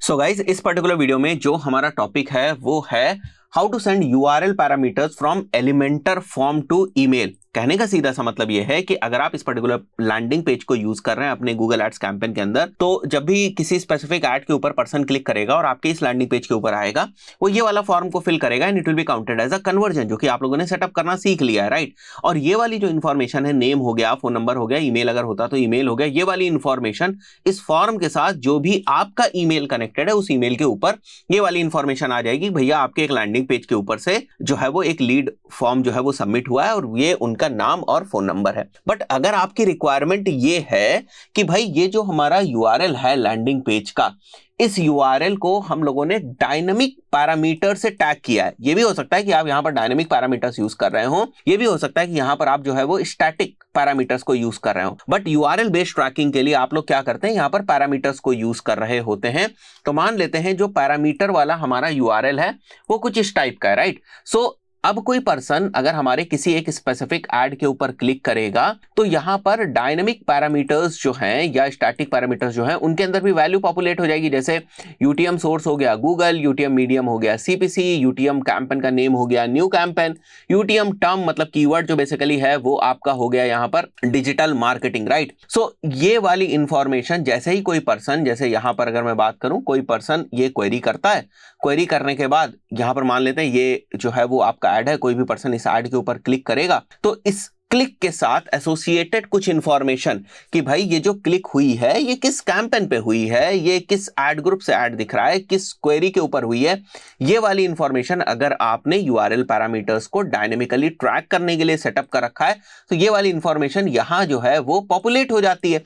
सो guys इस particular video में जो हमारा टॉपिक है वो है how to send URL parameters from Elementor form to email. कहने का सीधा सा मतलब ये है कि अगर आप इस पर्टिकुलर लैंडिंग पेज को यूज कर रहे हैं अपने गूगल एड्स कैंपेन के अंदर, तो जब भी किसी स्पेसिफिक एड के ऊपर पर्सन क्लिक करेगा और आपके इस लैंडिंग पेज के ऊपर आएगा, वो ये वाला फॉर्म को फिल करेगा and it will be counted as a conversion, जो कि आप लोगों ने सेटअप करना सीख लिया है, राइट। और ये वाली जो इन्फॉर्मेशन है, नेम हो गया, फोन नंबर हो गया, ईमेल अगर होता तो ईमेल हो गया, ये वाली इन्फॉर्मेशन इस फॉर्म के साथ जो भी आपका ईमेल कनेक्टेड है उस ईमेल के ऊपर ये वाली इन्फॉर्मेशन आ जाएगी। भैया आपके एक लैंडिंग पेज के ऊपर से जो है वो एक लीड फॉर्म जो है वो सबमिट हुआ है और ये उनका नाम और फोन नंबर है। बट अगर आपकी रिक्वायरमेंट ये है कि भाई ये जो हमारा यूआरएल है लैंडिंग पेज का, इस यूआरएल को हम लोगों ने डायनामिक पैरामीटर से टैग किया है। ये भी हो सकता है कि आप यहां पर डायनामिक पैरामीटर्स यूज कर रहे हो, ये भी हो सकता है कि यहां पर आप जो है वो स्टैटिक पैरामीटर्स को यूज कर रहे हो। बट यूआरएल बेस्ड ट्रैकिंग के लिए आप लोग क्या करते हैं, यहां पर पैरामीटर्स को यूज कर रहे होते हैं। तो मान लेते हैं जो पैरामीटर वाला हमारा यूआरएल है वो कुछ इस टाइप का है, राइट। सो अब कोई पर्सन अगर हमारे किसी एक स्पेसिफिक ऐड के ऊपर क्लिक करेगा तो यहां पर डायनामिक पैरामीटर्स जो हैं या स्टैटिक पैरामीटर्स जो हैं उनके अंदर भी वैल्यू पॉपुलेट हो जाएगी। जैसे यूटीएम सोर्स हो गया गूगल, यूटीएम मीडियम हो गया सीपीसी, यूटीएम कैंपेन का नेम हो गया न्यू कैंपेन, यूटीएम टर्म मतलब कीवर्ड जो बेसिकली है वो आपका हो गया यहां पर डिजिटल मार्केटिंग, राइट। सो ये वाली इंफॉर्मेशन जैसे ही कोई पर्सन, जैसे यहां पर अगर मैं बात करूं, कोई पर्सन ये क्वेरी करता है, क्वेरी करने के बाद यहां पर मान लेते हैं ये जो है वो आपका ऐड है, कोई भी पर्सन इस ऐड के ऊपर क्लिक करेगा तो इस क्लिक के साथ एसोसिएटेड कुछ इंफॉर्मेशन कि भाई ये जो क्लिक हुई है ये किस कैंपेन पे हुई है, ये किस ऐड ग्रुप से ऐड दिख रहा है, किस क्वेरी के ऊपर हुई है, ये वाली इंफॉर्मेशन अगर आपने यूआरएल पैरामीटर्स को डायनेमिकली ट्रैक करने के लिए सेटअप कर रखा है तो ये वाली इंफॉर्मेशन यहां जो है वो पॉपुलेट हो जाती है।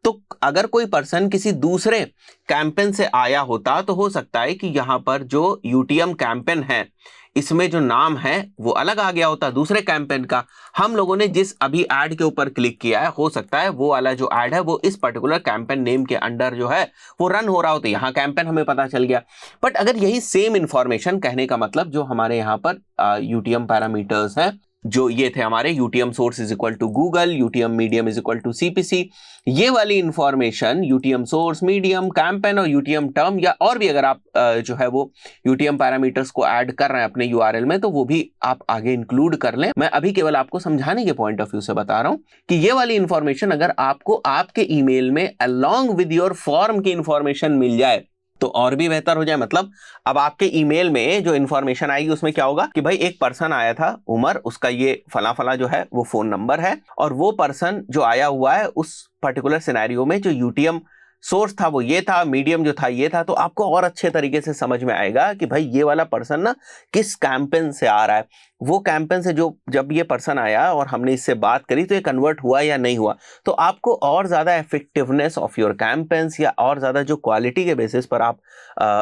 तो अगर कोई पर्सन किसी दूसरे कैंपेन से आया होता तो हो सकता है कि यहां पर जो यूटीएम कैंपेन है इसमें जो नाम है वो अलग आ गया होता दूसरे कैंपेन का। हम लोगों ने जिस अभी ऐड के ऊपर क्लिक किया है, हो सकता है वो वाला जो ऐड है वो इस पर्टिकुलर कैंपेन नेम के अंडर जो है वो रन हो रहा हो, तो यहाँ कैंपेन हमें पता चल गया। बट अगर यही सेम इंफॉर्मेशन, कहने का मतलब जो हमारे यहाँ पर यूटीएम पैरामीटर्स है, जो ये थे हमारे UTM source is equal to Google, UTM medium is equal to CPC, ये वाली information UTM source, medium, campaign और यूटीएम टर्म या और भी अगर आप जो है वो यूटीएम पैरामीटर्स को ऐड कर रहे हैं अपने यूआरएल में तो वो भी आप आगे इंक्लूड कर लें। मैं अभी केवल आपको समझाने के पॉइंट ऑफ व्यू से बता रहा हूं कि ये वाली इंफॉर्मेशन अगर आपको आपके ईमेल में अलोंग विद योर फॉर्म की इंफॉर्मेशन मिल जाए तो और भी बेहतर हो जाए। मतलब अब आपके ईमेल में जो इन्फॉर्मेशन आएगी उसमें क्या होगा कि भाई एक पर्सन आया था उमर, उसका ये फला फला जो है वो फोन नंबर है, और वो पर्सन जो आया हुआ है उस पर्टिकुलर सिनेरियो में जो यूटीएम सोर्स था वो ये था, मीडियम जो था ये था। तो आपको और अच्छे तरीके से समझ में आएगा कि भाई ये वाला पर्सन ना किस कैंपेन से आ रहा है, वो कैंपेन से जो जब ये पर्सन आया और हमने इससे बात करी तो ये कन्वर्ट हुआ या नहीं हुआ। तो आपको और ज्यादा इफेक्टिवनेस ऑफ योर कैंपेन्स या और ज्यादा जो क्वालिटी के बेसिस पर आप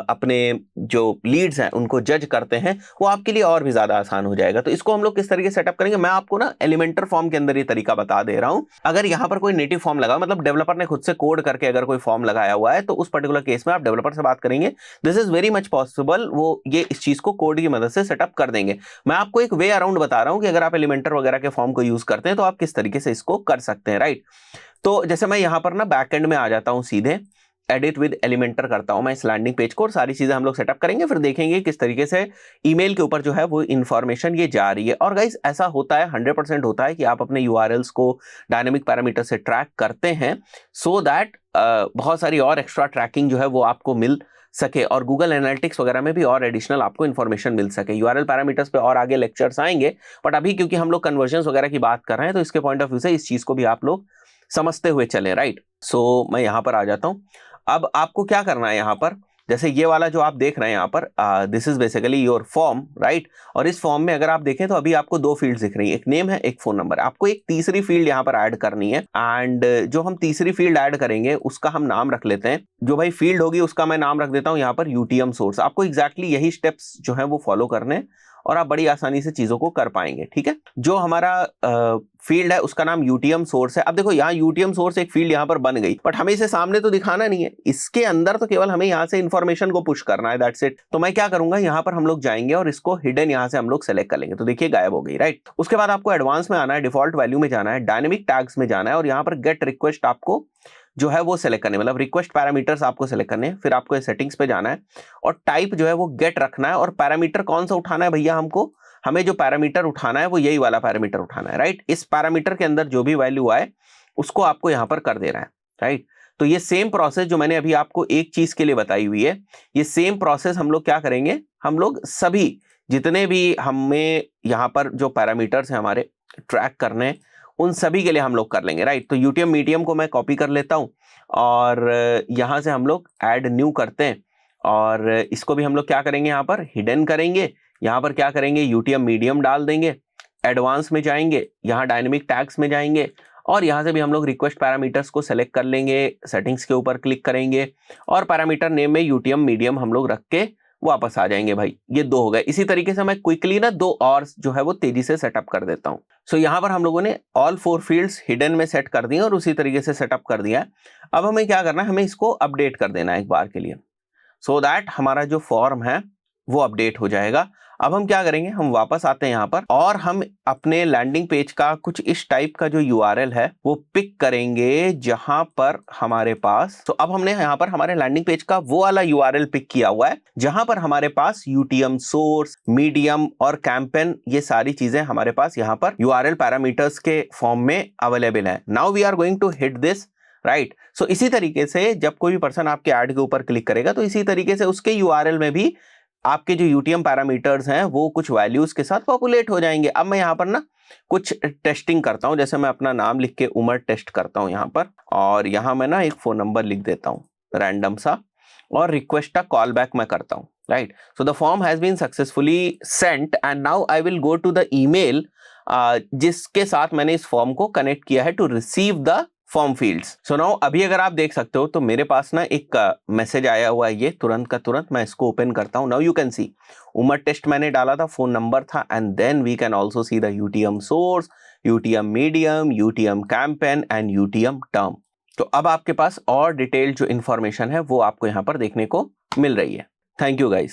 अपने जो लीड्स हैं उनको जज करते हैं वो आपके लिए और भी ज्यादा आसान हो जाएगा। तो इसको हम लोग किस तरीके से सेटअप करेंगे, मैं आपको ना एलिमेंटर फॉर्म के अंदर ये तरीका बता दे रहा हूं। अगर यहां पर कोई नेटिव फॉर्म लगा, मतलब डेवलपर ने खुद से कोड करके अगर कोई फॉर्म लगाया हुआ है, तो उस पर्टिकुलर केस में आप डेवलपर से बात करेंगे, this is very much possible, वो ये इस चीज को कोड की मदद से सेटअप कर देंगे। मैं आपको एक वे अराउंड बता रहा हूं कि अगर आप एलिमेंटर वगैरह के फॉर्म को यूज करते हैं तो आप किस तरीके से इसको कर सकते हैं, राइट। तो जैसे मैं यहां पर ना बैकएंड में आ जाता हूं, सीधे एडिट विद एलिमेंटर करता हूं मैं इस लैंडिंग पेज को और सारी चीजें हम लोग सेटअप करेंगे, फिर देखेंगे किस तरीके से ईमेल के ऊपर जो है वो इंफॉर्मेशन ये जा रही है। और गाइस ऐसा होता है, 100% होता है कि आप अपने यूआरएल्स को डायनेमिक पैरामीटर से ट्रैक करते हैं सो दैट बहुत सारी और एक्स्ट्रा ट्रैकिंग जो है वो आपको मिल सके और गूगल एनालिटिक्स वगैरह में भी और एडिशनल आपको इन्फॉर्मेशन मिल सके। यूआरएल पैरामीटर्स पे और आगे लेक्चर्स आएंगे, बट अभी क्योंकि हम लोग कन्वर्जन्स वगैरह की बात कर रहे हैं तो इसके पॉइंट ऑफ व्यू से इस चीज को भी आप लोग समझते हुए चले, राइट। सो मैं यहां पर आ जाता हूं। अब आपको क्या करना है यहां पर, जैसे ये वाला जो आप देख रहे हैं यहाँ पर, this is basically your form, right. और इस फॉर्म में अगर आप देखें तो अभी आपको दो फील्ड्स दिख रही है, एक नेम है एक फोन नंबर। आपको एक तीसरी फील्ड यहाँ पर ऐड करनी है एंड जो हम तीसरी फील्ड ऐड करेंगे उसका हम नाम रख लेते हैं, जो भाई फील्ड होगी उसका मैं नाम रख देता हूँ यहाँ पर यूटीएम सोर्स। आपको एग्जैक्टली यही स्टेप्स जो है वो फॉलो करने और आप बड़ी आसानी से चीजों को कर पाएंगे, ठीक है। जो हमारा फील्ड है उसका नाम यूटीएम सोर्स है। अब देखो यहाँ यूटीएम सोर्स एक फील्ड यहाँ पर बन गई, बट हमें इसे सामने तो दिखाना नहीं है, इसके अंदर तो केवल हमें यहाँ से इंफॉर्मेशन को पुश करना है, दैट्स इट। तो मैं क्या करूंगा, यहाँ पर हम लोग जाएंगे और इसको हिडन यहाँ से हम लोग सेलेक्ट कर लेंगे, तो देखिए गायब हो गई, राइट। उसके बाद आपको एडवांस में आना है, डिफॉल्ट वैल्यू में जाना है, डायनेमिक टैग्स में जाना है और यहाँ पर गेट रिक्वेस्ट आपको जो है वो सेलेक्ट करने, मतलब रिक्वेस्ट पैरामीटर्स आपको सेलेक्ट करने हैं। फिर आपको ये सेटिंग्स पे जाना है और टाइप जो है वो गेट रखना है, और पैरामीटर कौन सा उठाना है भैया, हमें जो पैरामीटर उठाना है वो यही वाला पैरामीटर उठाना है, राइट। इस पैरामीटर के अंदर जो भी वैल्यू आए उसको आपको यहां पर कर देना है, राइट। तो ये सेम प्रोसेस जो मैंने अभी आपको एक चीज के लिए बताई हुई है, ये सेम प्रोसेस हम लोग क्या करेंगे, हम लोग सभी जितने भी हमें यहाँ पर जो पैरामीटर्स हैं हमारे ट्रैक करने हैं, उन सभी के लिए हम लोग कर लेंगे, राइट। तो यूटीएम मीडियम को मैं कॉपी कर लेता हूं और यहां से हम लोग ऐड न्यू करते हैं, और इसको भी हम लोग क्या करेंगे, यहाँ पर हिडन करेंगे। यहाँ पर क्या करेंगे, यूटीएम मीडियम डाल देंगे, एडवांस में जाएंगे, यहाँ डायनेमिक टैग्स में जाएंगे, और यहाँ से भी हम लोग रिक्वेस्ट पैरामीटर्स को सेलेक्ट कर लेंगे, सेटिंग्स के ऊपर क्लिक करेंगे, और पैरामीटर नेम में यूटीएम मीडियम हम लोग रख के वापस आ जाएंगे भाई। ये 2 हो गए। इसी तरीके से मैं क्विकली ना 2 और जो है वो तेजी से सेटअप कर देता हूं। सो यहाँ पर हम लोगों ने ऑल 4 फील्ड्स हिडन में सेट कर दिए और उसी तरीके से सेटअप कर दिया है। अब हमें क्या करना है, हमें इसको अपडेट कर देना है एक बार के लिए, सो दैट हमारा जो फॉर्म है वो अपडेट हो जाएगा। अब हम क्या करेंगे, हम वापस आते हैं यहाँ पर और हम अपने लैंडिंग पेज का कुछ इस टाइप का जो यूआरएल है वो पिक करेंगे जहां पर हमारे पास, तो अब हमने यहाँ पर हमारे लैंडिंग पेज का वो वाला यूआरएल पिक किया हुआ है जहां पर हमारे पास यूटीएम सोर्स, मीडियम और कैंपेन, ये सारी चीजें हमारे पास यहाँ पर यूआरएल पैरामीटर्स के फॉर्म में अवेलेबल है। Now we are going to hit this, right. So इसी तरीके से जब कोई भी पर्सन आपके ऐड के ऊपर क्लिक करेगा तो इसी तरीके से उसके यूआरएल में भी आपके जो यूटीएम पैरामीटर्स हैं वो कुछ वैल्यूज के साथ पॉपुलेट हो जाएंगे। अब मैं यहाँ पर ना कुछ टेस्टिंग करता हूँ, जैसे मैं अपना नाम लिख के उमर टेस्ट करता हूँ यहाँ पर, और यहाँ मैं ना एक फोन नंबर लिख देता हूँ रैंडम सा, और रिक्वेस्ट का कॉल बैक मैं करता हूँ, right. So the form has been successfully sent and now I will go to the email जिसके साथ मैंने इस फॉर्म को कनेक्ट किया है to receive the form fields. So now अभी अगर आप देख सकते हो तो मेरे पास ना एक मैसेज आया हुआ है, ये तुरंत का तुरंत मैं इसको ओपन करता हूं। Now you can see Umar test मैंने डाला था, फोन नंबर था, and then we can also see the UTM source, UTM medium, UTM campaign and UTM term. तो अब आपके पास और डिटेल जो इंफॉर्मेशन है वो आपको यहाँ पर देखने को मिल रही है। Thank you guys.